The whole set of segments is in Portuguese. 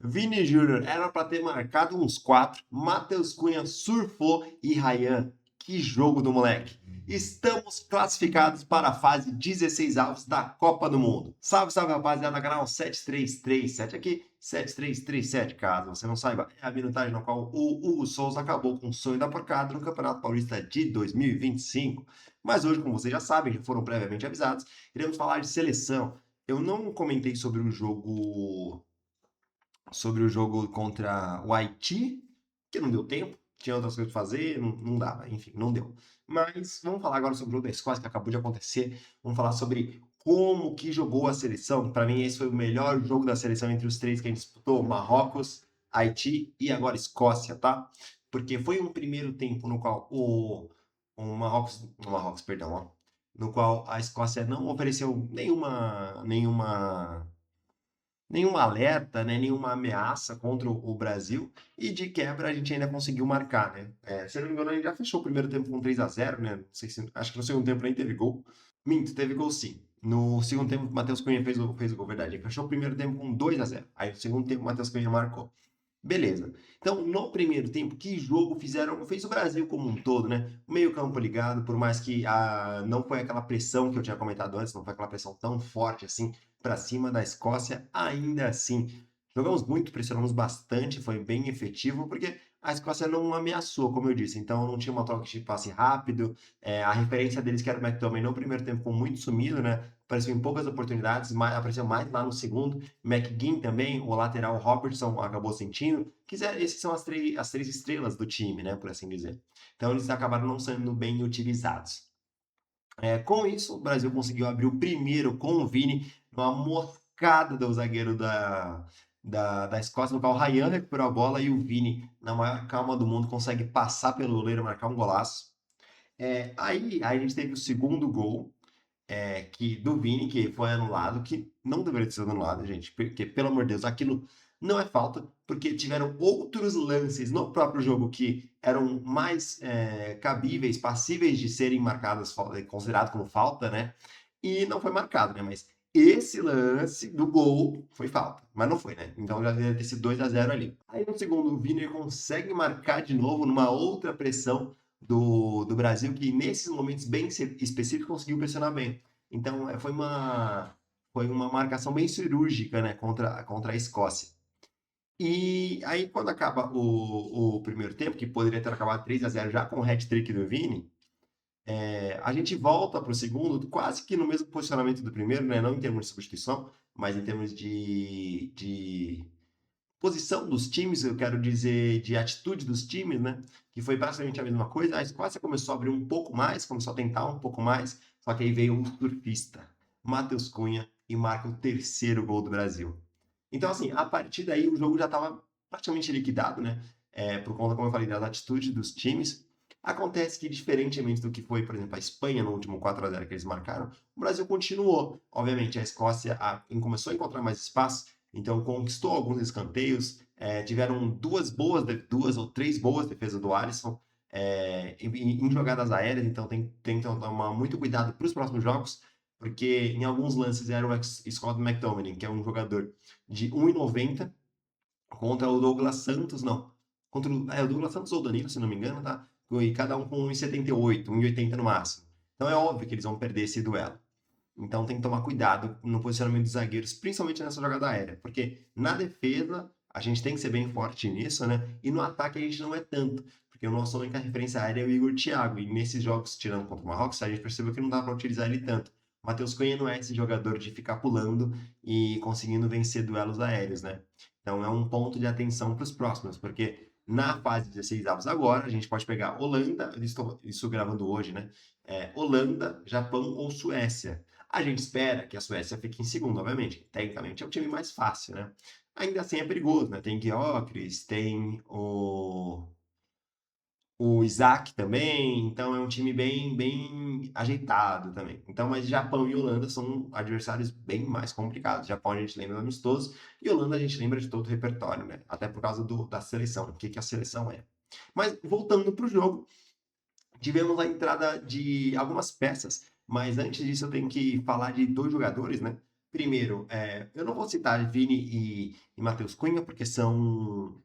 Vini Júnior era para ter marcado uns 4. Matheus Cunha surfou e Ryan, que jogo do moleque. Estamos classificados para a fase 16 avos da Copa do Mundo. Salve, salve rapaziada, canal 7337 aqui, 7337, caso você não saiba, é a minutagem na qual o Hugo Souza acabou com o sonho da porcada no Campeonato Paulista de 2025. Mas hoje, como vocês já sabem, já foram previamente avisados, iremos falar de seleção. Eu não comentei sobre o jogo contra o Haiti, que não deu tempo, tinha outras coisas para fazer, não dava, enfim, não deu. Mas vamos falar agora sobre o jogo da Escócia que acabou de acontecer. Vamos falar sobre como que jogou a seleção. Para mim, esse foi o melhor jogo da seleção entre os três que a gente disputou: Marrocos, Haiti e agora Escócia, tá? Porque foi um primeiro tempo no qual o Marrocos, perdão, ó, no qual a Escócia não ofereceu nenhum alerta, né, nenhuma ameaça contra o Brasil, e de quebra a gente ainda conseguiu marcar, né? Se eu não me engano, a gente já fechou o primeiro tempo com 3-0, né? Não sei acho que no segundo tempo nem teve gol. Minto, teve gol sim. No segundo tempo, o Matheus Cunha fez o gol, verdade. Ele fechou o primeiro tempo com 2-0. Aí no segundo tempo, o Matheus Cunha marcou. Beleza. Então, no primeiro tempo, que jogo fez o Brasil como um todo, né? Meio campo ligado, por mais que não foi aquela pressão que eu tinha comentado antes, não foi aquela pressão tão forte assim para cima da Escócia, ainda assim. Jogamos muito, pressionamos bastante, foi bem efetivo, porque a Escócia não ameaçou, como eu disse, então não tinha uma troca de passe rápido. A referência deles, que era o McTominay, no primeiro tempo ficou muito sumido, né? Apareceu em poucas oportunidades, apareceu mais lá no segundo. McGinn também, o lateral Robertson acabou sentindo. Esses são as três estrelas do time, né, por assim dizer. Então eles acabaram não sendo bem utilizados. Com isso, o Brasil conseguiu abrir o primeiro com o Vini, uma moscada do zagueiro da Escócia, no qual o Ryan recuperou a bola e o Vini, na maior calma do mundo, consegue passar pelo goleiro, marcar um golaço. Aí a gente teve o segundo gol, do Vini, que foi anulado, que não deveria ter sido anulado, gente, porque, pelo amor de Deus, aquilo não é falta, porque tiveram outros lances no próprio jogo que eram mais cabíveis, passíveis de serem marcadas, considerado como falta, né? E não foi marcado, né? Mas esse lance do gol foi falta, mas não foi, né? Então já deveria ter sido 2-0 ali. Aí no segundo, o Vini consegue marcar de novo numa outra pressão do Brasil, que nesses momentos bem específicos conseguiu pressionar bem. Então foi uma marcação bem cirúrgica, né, contra a Escócia. E aí, quando acaba o primeiro tempo, que poderia ter acabado 3-0 já com o hat-trick do Vini, a gente volta para o segundo, quase que no mesmo posicionamento do primeiro, né? Não em termos de substituição, mas em termos de posição dos times, eu quero dizer, de atitude dos times, né? Que foi basicamente a mesma coisa. A Escócia começou a abrir um pouco mais, começou a tentar um pouco mais, só que aí veio um surfista, Matheus Cunha, e marca o terceiro gol do Brasil. Então, assim, a partir daí o jogo já estava praticamente liquidado, né? Por conta, como eu falei, das atitudes dos times. Acontece que, diferentemente do que foi, por exemplo, a Espanha no último 4-0 que eles marcaram, o Brasil continuou. Obviamente, a Escócia começou a encontrar mais espaço, então conquistou alguns escanteios, tiveram duas ou três boas defesas do Alisson em jogadas aéreas, então tem que tomar muito cuidado para os próximos jogos, porque em alguns lances era o Scott McTominay, que é um jogador de 1,90 contra o Douglas Santos, não, o Douglas Santos ou o Danilo, se não me engano, tá? E cada um com 1,78, 1,80 no máximo. Então é óbvio que eles vão perder esse duelo. Então tem que tomar cuidado no posicionamento dos zagueiros, principalmente nessa jogada aérea, porque na defesa a gente tem que ser bem forte nisso, né? E no ataque a gente não é tanto, porque o nosso única referência aérea é o Igor Thiago, e nesses jogos, tirando contra o Marrocos, a gente percebeu que não dá para utilizar ele tanto. O Matheus Cunha não é esse jogador de ficar pulando e conseguindo vencer duelos aéreos, né? Então é um ponto de atenção para os próximos, porque na fase 16 avos agora, a gente pode pegar Holanda, estou isso gravando hoje, né? Holanda, Japão ou Suécia. A gente espera que a Suécia fique em segundo, obviamente. Tecnicamente é o time mais fácil, né? Ainda assim é perigoso, né? Tem Gyökeres, tem o Isaac também, então é um time bem, bem ajeitado também. Então, mas Japão e Holanda são adversários bem mais complicados. Japão a gente lembra do amistoso e Holanda a gente lembra de todo o repertório, né? Até por causa da seleção, o que a seleção é. Mas voltando para o jogo, tivemos a entrada de algumas peças, mas antes disso eu tenho que falar de dois jogadores, né? Primeiro, eu não vou citar Vini e Matheus Cunha, porque são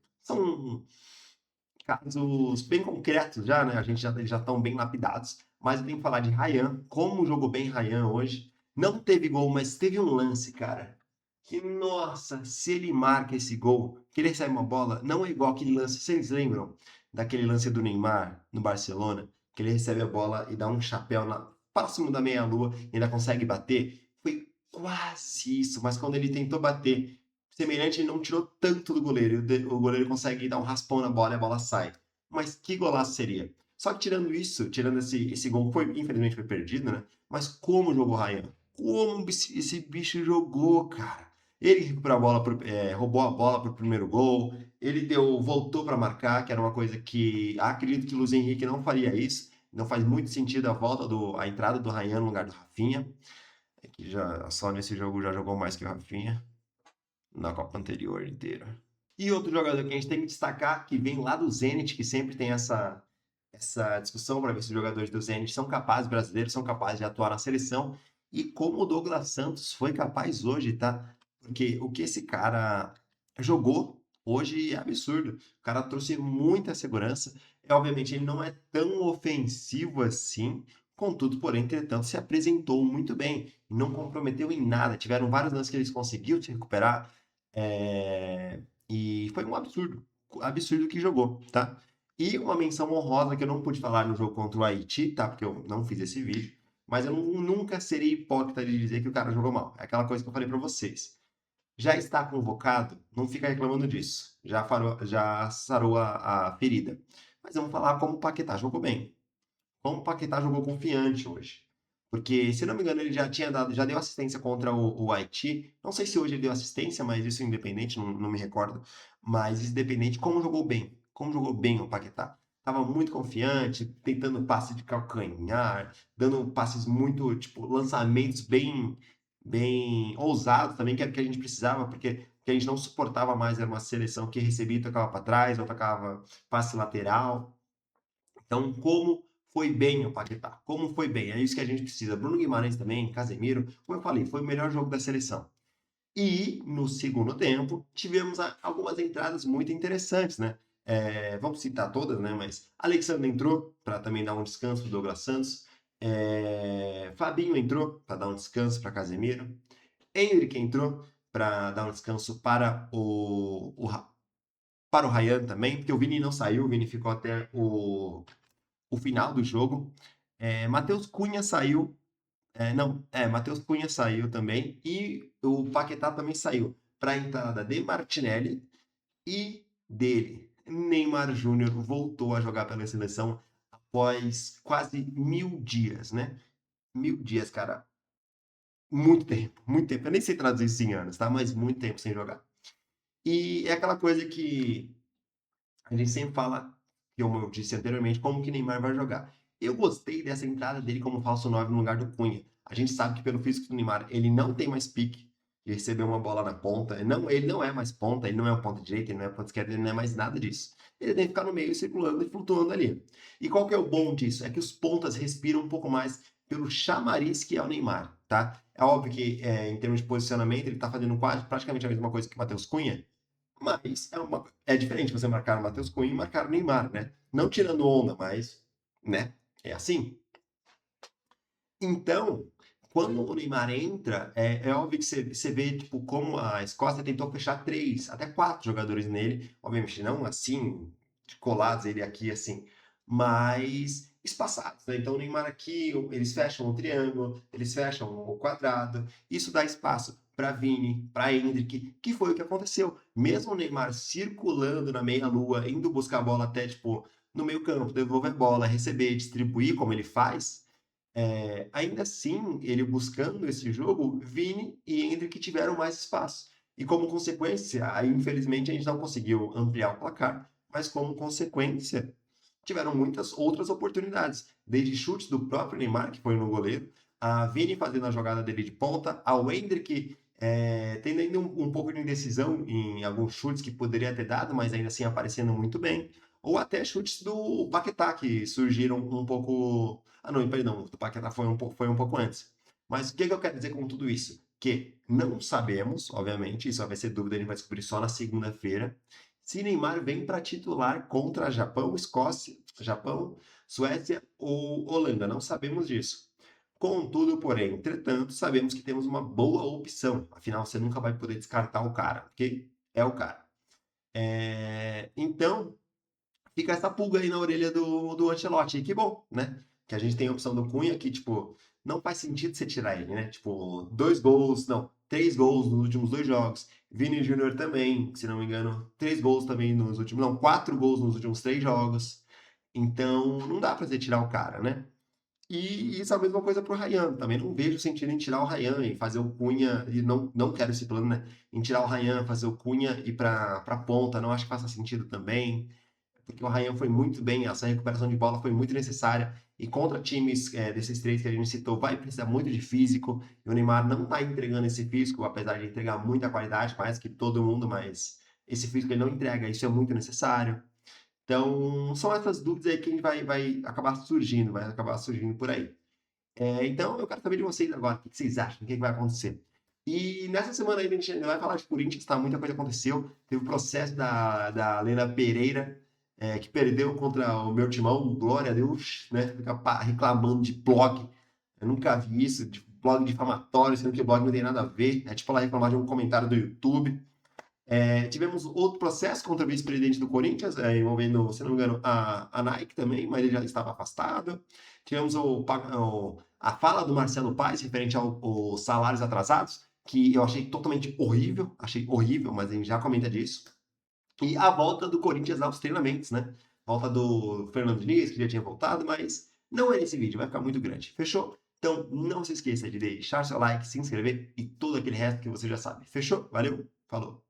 casos bem concretos já, né? Eles já estão bem lapidados. Mas eu tenho que falar de Ryan, como jogou bem Ryan hoje. Não teve gol, mas teve um lance, cara. Que, nossa, se ele marca esse gol, que ele recebe uma bola, não é igual aquele lance, vocês lembram daquele lance do Neymar no Barcelona, que ele recebe a bola e dá um chapéu próximo da meia-lua e ainda consegue bater? Foi quase isso, mas quando ele tentou bater, semelhante, ele não tirou tanto do goleiro, o goleiro consegue dar um raspão na bola e a bola sai. Mas que golaço seria? Só que tirando isso, tirando esse gol, que infelizmente foi perdido, né? Mas como jogou o Ryan? Como esse bicho jogou, cara? Ele recuperou a bola, roubou a bola para o primeiro gol. Ele voltou para marcar, que era uma coisa que acredito que o Luiz Henrique não faria isso. Não faz muito sentido a entrada do Ryan no lugar do Rafinha, que já só nesse jogo já jogou mais que o Rafinha na Copa anterior inteira. E outro jogador que a gente tem que destacar, que vem lá do Zenit, que sempre tem essa discussão para ver se os jogadores do Zenit são capazes, brasileiros são capazes de atuar na seleção, e como o Douglas Santos foi capaz hoje, tá? Porque o que esse cara jogou hoje é absurdo. O cara trouxe muita segurança. Obviamente, ele não é tão ofensivo assim, contudo, porém, entretanto, se apresentou muito bem. Não comprometeu em nada. Tiveram vários lances que eles conseguiu se recuperar. É, e foi um absurdo. Absurdo que jogou, tá? E uma menção honrosa que eu não pude falar no jogo contra o Haiti, tá? Porque eu não fiz esse vídeo. Mas eu nunca serei hipócrita de dizer que o cara jogou mal. É aquela coisa que eu falei pra vocês. Já está convocado, não fica reclamando disso. Já sarou a ferida. Mas vamos falar como o Paquetá jogou bem. Como o Paquetá jogou confiante hoje. Porque, se não me engano, ele já deu assistência contra o Haiti. Não sei se hoje ele deu assistência, mas isso independente, não me recordo. Mas isso independente, como jogou bem. Como jogou bem o Paquetá. Tava muito confiante, tentando passe de calcanhar, dando passes muito, tipo, lançamentos bem ousados também, que era o que a gente precisava, porque o que a gente não suportava mais era uma seleção que recebia e tocava para trás, ou tocava passe lateral. Então, como foi bem o Paquetá? Como foi bem? É isso que a gente precisa. Bruno Guimarães também, Casemiro, como eu falei, foi o melhor jogo da seleção. E no segundo tempo, tivemos algumas entradas muito interessantes, né? Vamos citar todas, né? Mas Alexandre entrou para também dar um descanso para o Douglas Santos. Fabinho entrou para dar um descanso para Casemiro. Henrique entrou para dar um descanso para o Ryan também, porque o Vini não saiu, o Vini ficou até o final do jogo. Matheus Cunha saiu. Não, Matheus Cunha saiu também. E o Paquetá também saiu. Para a entrada de Martinelli e dele. Neymar Júnior voltou a jogar pela seleção após quase 1.000 dias, né? 1.000 dias, cara. Muito tempo, muito tempo. Eu nem sei traduzir isso em anos, tá? Mas muito tempo sem jogar. E é aquela coisa que a gente sempre fala, como eu disse anteriormente, como que Neymar vai jogar. Eu gostei dessa entrada dele como falso 9 no lugar do Cunha. A gente sabe que pelo físico do Neymar, ele não tem mais pique de receber uma bola na ponta. Ele não é mais ponta, ele não é um ponta direita, ele não é ponta esquerda, ele não é mais nada disso. Ele tem que ficar no meio circulando e flutuando ali. E qual que é o bom disso? É que os pontas respiram um pouco mais pelo chamariz que é o Neymar, tá? É óbvio que em termos de posicionamento ele está fazendo quase praticamente a mesma coisa que o Matheus Cunha, mas é diferente você marcar o Matheus Cunha e marcar o Neymar, né? Não tirando onda, mas, né? É assim. Então, quando o Neymar entra, é óbvio que você vê, tipo, como a Escócia tentou fechar 3 até 4 jogadores nele. Obviamente, não assim, colados ele aqui, assim, mas espaçados, né? Então, o Neymar aqui, eles fecham o triângulo, eles fecham o quadrado. Isso dá espaço para Vini, para Endrick, que foi o que aconteceu. Mesmo o Neymar circulando na meia-lua, indo buscar a bola até, tipo, no meio campo, devolver bola, receber, distribuir, como ele faz, ainda assim, ele buscando esse jogo, Vini e Endrick tiveram mais espaço. E como consequência, aí infelizmente a gente não conseguiu ampliar o placar, mas como consequência, tiveram muitas outras oportunidades. Desde chutes do próprio Neymar, que foi no goleiro, a Vini fazendo a jogada dele de ponta, ao Endrick tendo ainda um pouco de indecisão em alguns chutes que poderia ter dado, mas ainda assim aparecendo muito bem. Ou até chutes do Paquetá, que surgiram um pouco. Ah, não, perdão, o do Paquetá foi um pouco antes. Mas o que eu quero dizer com tudo isso? que não sabemos, obviamente, isso vai ser dúvida, a gente vai descobrir só na segunda-feira, se Neymar vem para titular contra Japão, Escócia, Japão, Suécia ou Holanda. Não sabemos disso. Contudo, porém, entretanto, sabemos que temos uma boa opção. Afinal, você nunca vai poder descartar o cara, ok? É o cara. Então, fica essa pulga aí na orelha do Ancelotti. E que bom, né? Que a gente tem a opção do Cunha, que, tipo, não faz sentido você tirar ele, né? Tipo, 2 gols, não, 3 gols nos últimos 2 jogos. Vini Júnior também, se não me engano, 3 gols também nos últimos, não, 4 gols nos últimos 3 jogos. Então, não dá pra você tirar o cara, né? E isso é a mesma coisa pro Ryan. Também não vejo sentido em tirar o Ryan e fazer o Cunha, e não quero esse plano, né? Em tirar o Ryan, fazer o Cunha e ir pra ponta, não acho que faça sentido também porque o Ryan foi muito bem, essa recuperação de bola foi muito necessária. E contra times desses três que a gente citou, vai precisar muito de físico. E o Neymar não está entregando esse físico, apesar de entregar muita qualidade, mais que todo mundo, mas esse físico ele não entrega, isso é muito necessário. Então, são essas dúvidas aí que a gente vai acabar surgindo por aí. Então, eu quero saber de vocês agora, o que vocês acham, o que vai acontecer. E nessa semana aí a gente ainda vai falar de Corinthians, tá? Muita coisa aconteceu. Teve o processo da Lena Pereira, que perdeu contra o meu timão, glória a Deus, né? Fica reclamando de blog. Eu nunca vi isso, de blog difamatório, sendo que o blog não tem nada a ver. É tipo ela reclamar de um comentário do YouTube. Tivemos outro processo contra o vice-presidente do Corinthians, envolvendo, se não me engano, a Nike também, mas ele já estava afastado. Tivemos a fala do Marcelo Paes referente aos salários atrasados, que eu achei horrível, mas a gente já comenta disso. E a volta do Corinthians aos treinamentos, né? Volta do Fernando Diniz, que já tinha voltado, mas não é nesse vídeo, vai ficar muito grande. Fechou? Então não se esqueça de deixar seu like, se inscrever e todo aquele resto que você já sabe. Fechou? Valeu, falou!